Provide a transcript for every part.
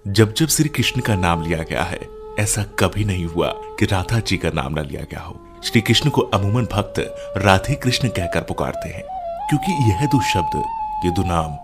जब जब श्री कृष्ण का नाम लिया गया है, ऐसा कभी नहीं हुआ कि राधा जी का नाम न लिया गया हो। श्री कृष्ण को अमूमन भक्त राधे कृष्ण कहकर पुकारते हैं, क्योंकि यह दो शब्द, ये दो नाम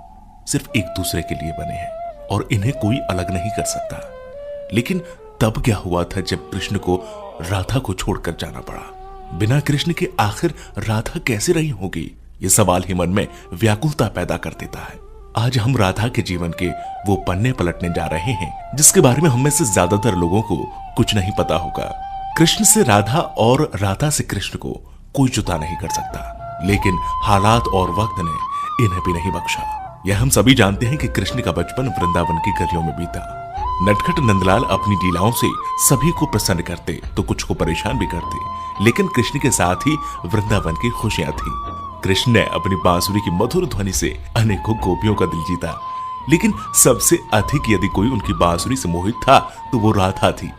सिर्फ एक दूसरे के लिए बने हैं और इन्हें कोई अलग नहीं कर सकता। लेकिन तब क्या हुआ था जब कृष्ण को राधा को छोड़कर जाना पड़ा? बिना कृष्ण के आखिर राधा कैसे रही होगी? ये सवाल ही मन में व्याकुलता पैदा कर देता है। आज हम राधा के जीवन के वो पन्ने पलटने जा रहे हैं जिसके बारे में हम में से ज्यादातर लोगों को कुछ नहीं पता होगा। कृष्ण से राधा और राधा से कृष्ण को कोई जुदा नहीं कर सकता, लेकिन हालात और वक्त ने इन्हें भी नहीं बख्शा। यह हम सभी जानते हैं कि कृष्ण का बचपन वृंदावन की गलियों में बीता। नटखट नंदलाल अपनी लीलाओं से सभी को प्रसन्न करते तो कुछ को परेशान भी करते, लेकिन कृष्ण के साथ ही वृंदावन की खुशियां थी। कृष्ण ने अपनी बांसुरी की मधुर ध्वनि से अनेकों गोपियों का दिल जीता, लेकिन सबसे अधिक यदि कोई उनकी बांसुरी से मोहित था तो वो राधा थी।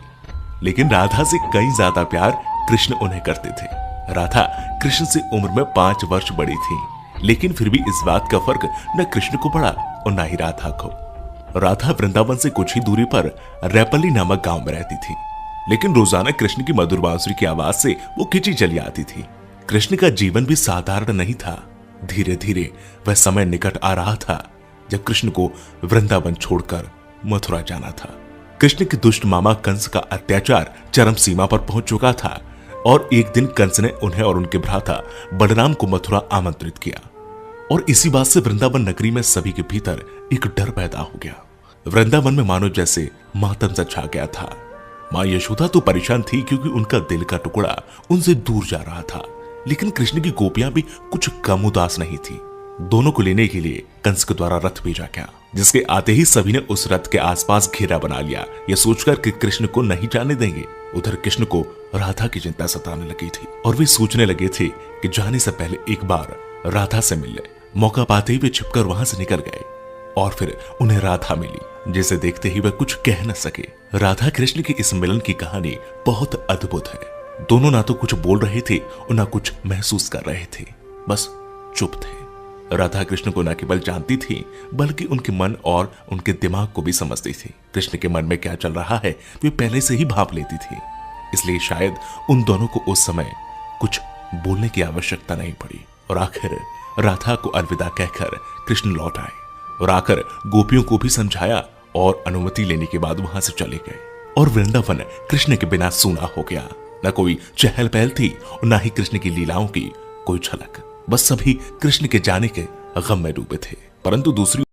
लेकिन राधा से कई ज्यादा प्यार कृष्ण उन्हें करते थे। राधा कृष्ण से उम्र में 5 वर्ष बड़ी थी, लेकिन फिर भी इस बात का फर्क न कृष्ण को पड़ा और न ही राधा को। राधा वृंदावन से कुछ ही दूरी पर रैपल्ली नामक गांव में रहती थी, लेकिन रोजाना कृष्ण की मधुर बांसुरी की आवाज से वो खिंची चली आती थी। कृष्ण का जीवन भी साधारण नहीं था। धीरे धीरे वह समय निकट आ रहा था जब कृष्ण को वृंदावन छोड़कर मथुरा जाना था। कृष्ण के दुष्ट मामा कंस का अत्याचार चरम सीमा पर पहुंच चुका था और एक दिन कंस ने उन्हें और उनके भ्राता बलराम को मथुरा आमंत्रित किया, और इसी बात से वृंदावन नगरी में सभी के भीतर एक डर पैदा हो गया। वृंदावन में मानो जैसे मातम सा छा गया था। मां यशोदा तो परेशान थी क्योंकि उनका दिल का टुकड़ा उनसे दूर जा रहा था, लेकिन कृष्ण की गोपियां भी कुछ कम उदास नहीं थी। दोनों को लेने के लिए कंस के द्वारा रथ भेजा गया, जिसके आते ही सभी ने उस रथ के आसपास घेरा बना लिया, यह सोचकर कि कृष्ण को नहीं जाने देंगे। उधर कृष्ण को राधा की चिंता सताने लगी थी और वे सोचने लगे थे कि जाने से पहले एक बार राधा से मिल ले। मौका पाते ही वे छिपकर वहां से निकल गए और फिर उन्हें राधा मिली, जिसे देखते ही वे कुछ कह न सके। राधा कृष्ण की इस मिलन की कहानी बहुत अद्भुत है। दोनों ना तो कुछ बोल रहे थे और ना कुछ महसूस कर रहे थे, बस चुप थे। राधा कृष्ण को न केवल जानती थी बल्कि उनके मन और उनके दिमाग को भी समझती थी। कृष्ण के मन में क्या चल रहा है वे पहले से ही भांप लेती थी, इसलिए शायद उन दोनों को उस समय कुछ बोलने की आवश्यकता नहीं पड़ी। और आखिर राधा को अलविदा कहकर कृष्ण लौट आए और आकर गोपियों को भी समझाया और अनुमति लेने के बाद वहां से चले गए। और वृंदावन कृष्ण के बिना सूना हो गया। न कोई चहल पहल थी और न ही कृष्ण की लीलाओं की कोई झलक। बस सभी कृष्ण के जाने के गम में डूबे थे। परंतु दूसरी